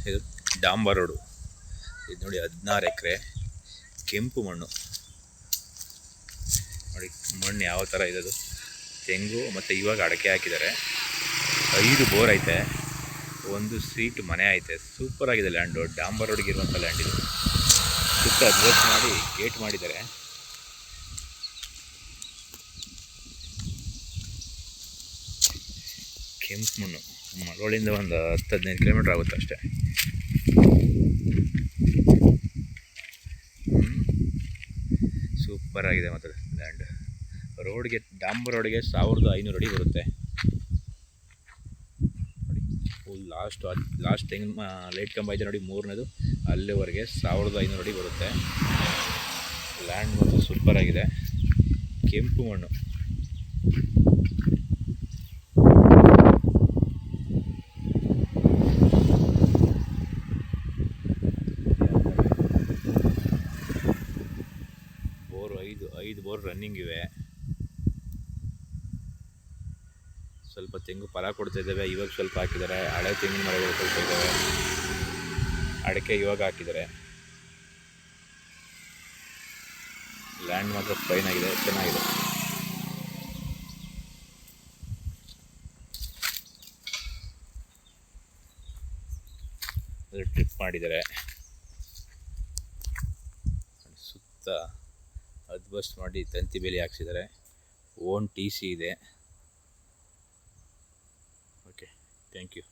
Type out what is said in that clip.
ಇದು ಡಾಂಬರ್ ರೋಡು. ಇದು ನೋಡಿ 16 ಎಕರೆ ಕೆಂಪು ಮಣ್ಣು. ನೋಡಿ ಮಣ್ಣು ಯಾವ ಥರ ಇರೋದು. ತೆಂಗು ಮತ್ತು ಇವಾಗ ಅಡಿಕೆ ಹಾಕಿದ್ದಾರೆ. 5 ಬೋರ್ ಐತೆ, 1 ಸೀಟ್ ಮನೆ ಐತೆ. ಸೂಪರ್ ಆಗಿದೆ ಲ್ಯಾಂಡು. ಡಾಂಬರ್ ರೋಡ್ಗೆ ಇರುವಂಥ ಲ್ಯಾಂಡ್ ಇದು. ಸುತ್ತ ಅಡ್ಜಸ್ಟ್ ಮಾಡಿ ಗೇಟ್ ಮಾಡಿದ್ದಾರೆ. ಕೆಂಪು ಮಣ್ಣು. ಮಳವಳ್ಳಿಯಿಂದ ಒಂದು 10-15 ಕಿಲೋಮೀಟ್ರ್ ಆಗುತ್ತೆ ಅಷ್ಟೇ. ಸೂಪರ್ ಆಗಿದೆ ಮಾತ್ರ ಲ್ಯಾಂಡ್. ರೋಡ್ಗೆ ಡಾಂಬರ್ ರೋಡ್ಗೆ 1500 ಅಡಿ ಬರುತ್ತೆ. ನೋಡಿ ಫುಲ್ ಲಾಸ್ಟ್ ತೆಂಗಿನ ಲೈಟ್ ಕಂಬ ಇದೆ ನೋಡಿ, 3ನೇದು, ಅಲ್ಲಿವರೆಗೆ 1500 ಅಡಿ ಬರುತ್ತೆ. ಲ್ಯಾಂಡ್ ಮಾತ್ರ ಸೂಪರ್ ಆಗಿದೆ. ಕೆಂಪು ಮಣ್ಣು. ಬೋರು 5 ಬೋರ್ ರನ್ನಿಂಗ್ ಇವೆ. ಸ್ವಲ್ಪ ತೆಂಗು ಫಲ ಕೊಡ್ತಾ ಇದ್ದಾವೆ. ಇವಾಗ ಸ್ವಲ್ಪ ಹಾಕಿದ್ದಾರೆ. ಹಳೆ ತೆಂಗಿನ ಮರಗಳು ಸ್ವಲ್ಪ ಇದ್ದಾವೆ. ಅಡಿಕೆ ಇವಾಗ ಹಾಕಿದ್ದಾರೆ. ಲ್ಯಾಂಡ್ ಮಾತ್ರ ಫೈನ್ ಆಗಿದೆ, ಚೆನ್ನಾಗಿದೆ. ಟ್ರಿಪ್ ಮಾಡಿದ್ದಾರೆ. ಸುತ್ತ ಅದ್ಬಸ್ಟ್ ಮಾಡಿ ತಂತಿ ಬೇಲಿ ಹಾಕ್ಸಿದ್ದಾರೆ. ಓನ್ TC ಇದೆ. Okay, thank you.